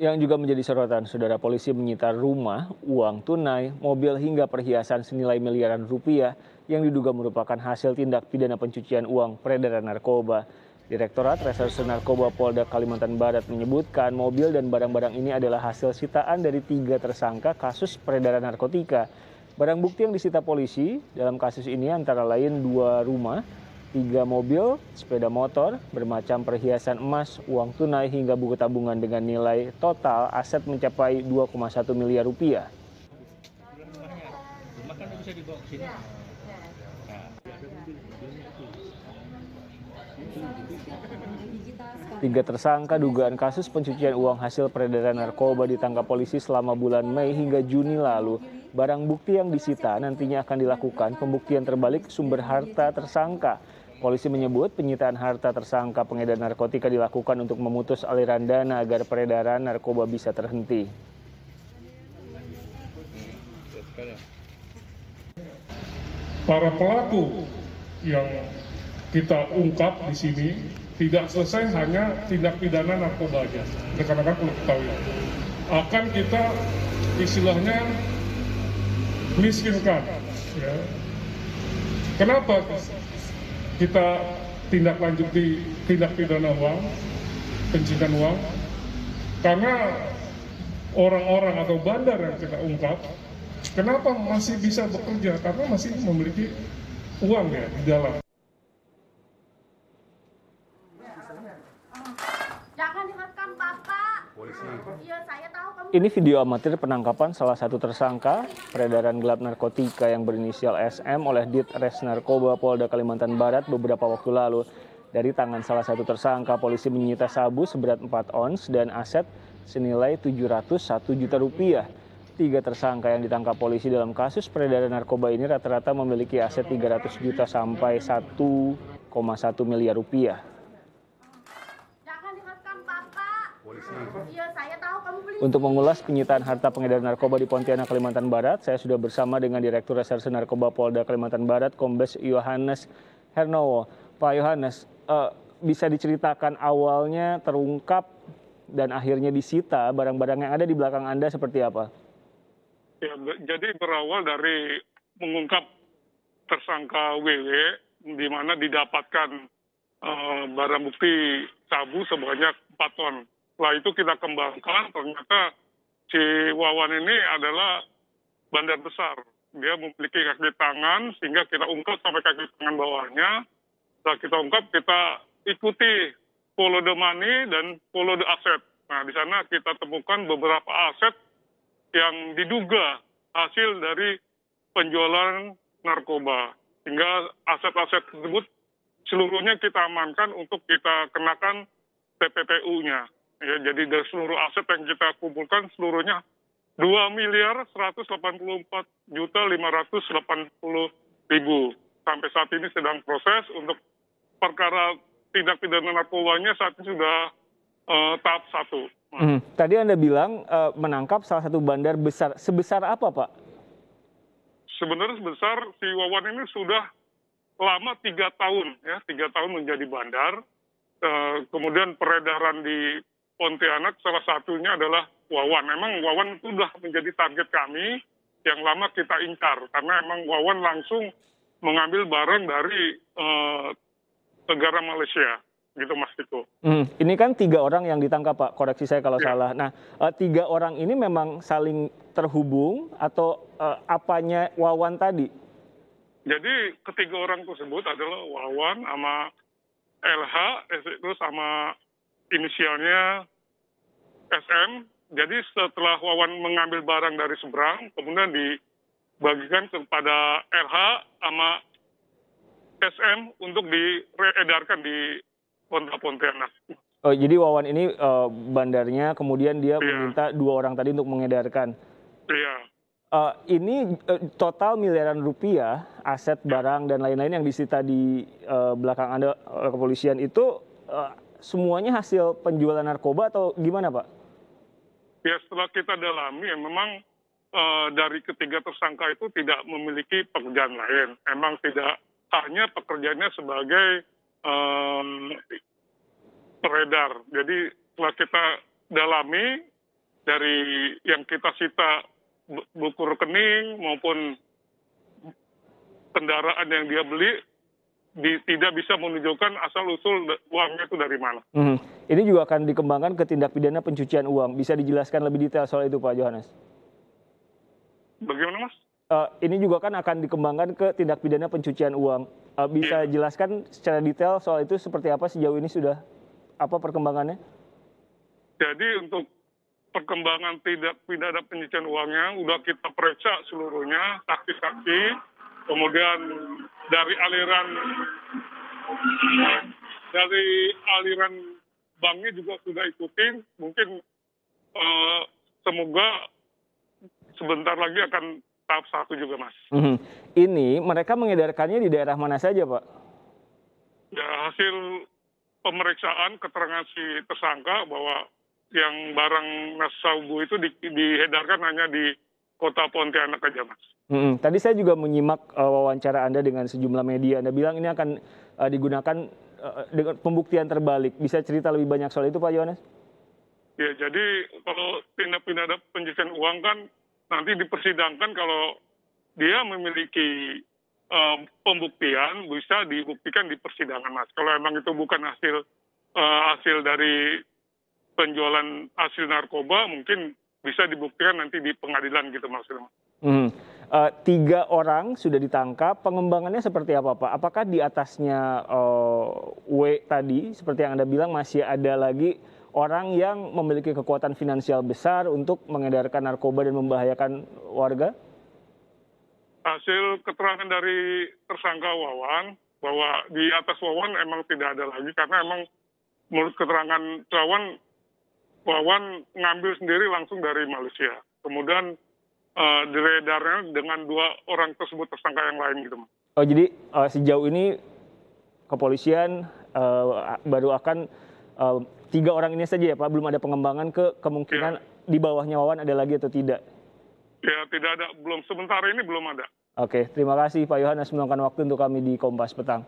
Yang juga menjadi sorotan, saudara, polisi menyita rumah, uang tunai, mobil hingga perhiasan senilai miliaran rupiah yang diduga merupakan hasil tindak pidana pencucian uang peredaran narkoba. Direktorat Reserse Narkoba Polda Kalimantan Barat menyebutkan mobil dan barang-barang ini adalah hasil sitaan dari 3 tersangka kasus peredaran narkotika. Barang bukti yang disita polisi dalam kasus ini antara lain 2 rumah, 3 mobil, sepeda motor, bermacam perhiasan emas, uang tunai hingga buku tabungan dengan nilai total aset mencapai 2,1 miliar rupiah. Rumah kan bisa dibawa ke sini. Tiga tersangka dugaan kasus pencucian uang hasil peredaran narkoba ditangkap polisi selama bulan Mei hingga Juni lalu. Barang bukti yang disita nantinya akan dilakukan pembuktian terbalik sumber harta tersangka. Polisi menyebut penyitaan harta tersangka pengedar narkotika dilakukan untuk memutus aliran dana agar peredaran narkoba bisa terhenti. Para pelaku yang kita ungkap di sini tidak selesai hanya tindak pidana narkoba aja. Rekan-rekan perlu ketahui, akan kita istilahnya miskinkan. Ya. Kenapa kita tindak lanjuti tindak pidana uang, pencucian uang? Karena orang-orang atau bandar yang kita ungkap, kenapa masih bisa bekerja? Karena masih memiliki uang ya di dalam. Jangan direkam, Bapak. Iya, saya tahu kamu. Ini video amatir penangkapan salah satu tersangka peredaran gelap narkotika yang berinisial SM oleh Ditres Narkoba Polda Kalimantan Barat beberapa waktu lalu. Dari tangan salah satu tersangka, polisi menyita sabu seberat 4 ons dan aset senilai 701 juta rupiah. 3 tersangka yang ditangkap polisi dalam kasus peredaran narkoba ini rata-rata memiliki aset 300 juta sampai 1,1 miliar rupiah. Jangan direkam, Bapak. Iya, saya tahu kamu beli. Untuk mengulas penyitaan harta pengedar narkoba di Pontianak, Kalimantan Barat, saya sudah bersama dengan Direktur Reserse Narkoba Polda Kalimantan Barat, Kombes Yohanes Hernowo. Pak Yohanes, bisa diceritakan awalnya terungkap dan akhirnya disita barang-barang yang ada di belakang Anda seperti apa? Ya, jadi berawal dari mengungkap tersangka WW, di mana didapatkan barang bukti sabu sebanyak 4 ton. Setelah itu kita kembangkan, ternyata si Wawan ini adalah bandar besar. Dia memiliki kaki tangan, sehingga kita ungkap sampai kaki tangan bawahnya. Setelah kita ungkap, kita ikuti follow the money dan follow the asset. Nah, di sana kita temukan beberapa aset yang diduga hasil dari penjualan narkoba. Sehingga aset-aset tersebut seluruhnya kita amankan untuk kita kenakan TPPU-nya. Ya, jadi dari seluruh aset yang kita kumpulkan seluruhnya 2.184.580.000. Sampai saat ini sedang proses untuk perkara tindak pidana narkobanya saat ini sudah tahap 1. Tadi Anda bilang menangkap salah satu bandar besar. Sebesar apa, Pak? Sebenarnya sebesar si Wawan ini sudah lama 3 tahun, ya 3 tahun menjadi bandar. Kemudian peredaran di Pontianak salah satunya adalah Wawan. Memang Wawan itu sudah menjadi target kami yang lama kita incar. Karena memang Wawan langsung mengambil barang dari negara Malaysia. Gitu Mas Tiko. Ini kan 3 orang yang ditangkap, Pak. Koreksi saya kalau salah. Nah, 3 orang ini memang saling terhubung atau apanya Wawan tadi? Jadi ketiga orang tersebut adalah Wawan sama LH, terus sama inisialnya SM. Jadi setelah Wawan mengambil barang dari seberang, kemudian dibagikan kepada LH sama SM untuk diedarkan di Pontianak. Oh, jadi Wawan ini bandarnya, kemudian dia meminta 2 orang tadi untuk mengedarkan. Iya. Ini total miliaran rupiah, aset, barang, dan lain-lain yang disita di belakang Anda oleh kepolisian itu semuanya hasil penjualan narkoba atau gimana, Pak? Ya, setelah kita dalami, ya memang dari ketiga tersangka itu tidak memiliki pekerjaan lain. Emang tidak hanya pekerjaannya sebagai peredar. Jadi setelah kita dalami, dari yang kita sita buku rekening maupun kendaraan yang dia beli tidak bisa menunjukkan asal-usul uangnya itu dari mana. Ini juga akan dikembangkan ke tindak pidana pencucian uang. Bisa dijelaskan lebih detail soal itu, Pak Yohanes? Bagaimana, Mas? Ini juga kan akan dikembangkan ke tindak pidana pencucian uang. Bisa jelaskan secara detail soal itu seperti apa sejauh ini sudah apa perkembangannya? Jadi untuk perkembangan tindak pidana pencucian uangnya udah kita periksa seluruhnya, saksi-saksi, kemudian dari aliran banknya juga sudah ikutin. Mungkin semoga sebentar lagi akan tahap 1 juga, Mas. Ini mereka mengedarkannya di daerah mana saja, Pak? Ya, hasil pemeriksaan keterangan si tersangka bahwa yang barang sabu itu diedarkan hanya di kota Pontianak aja, Mas. Tadi saya juga menyimak wawancara Anda dengan sejumlah media. Anda bilang ini akan digunakan dengan pembuktian terbalik. Bisa cerita lebih banyak soal itu, Pak Yohanes? Ya, jadi kalau tindak pidana pencucian uang kan nanti dipersidangkan kalau dia memiliki pembuktian bisa dibuktikan di persidangan, Mas. Kalau emang itu bukan hasil dari penjualan hasil narkoba, mungkin bisa dibuktikan nanti di pengadilan gitu maksudnya. 3 orang sudah ditangkap. Pengembangannya seperti apa, Pak? Apakah di atasnya W tadi, seperti yang Anda bilang, masih ada lagi orang yang memiliki kekuatan finansial besar untuk mengedarkan narkoba dan membahayakan warga? Hasil keterangan dari tersangka Wawan, bahwa di atas Wawan emang tidak ada lagi, karena emang menurut keterangan Wawan ngambil sendiri langsung dari Malaysia. Kemudian diredarnya dengan 2 orang tersebut tersangka yang lain gitu. Oh, jadi sejauh ini kepolisian baru akan 3 orang ini saja ya, Pak? Belum ada pengembangan ke kemungkinan di bawahnya Wawan ada lagi atau tidak? Ya, tidak ada. Sementara ini belum ada. Oke, terima kasih Pak Yohanes meluangkan waktu untuk kami di Kompas Petang.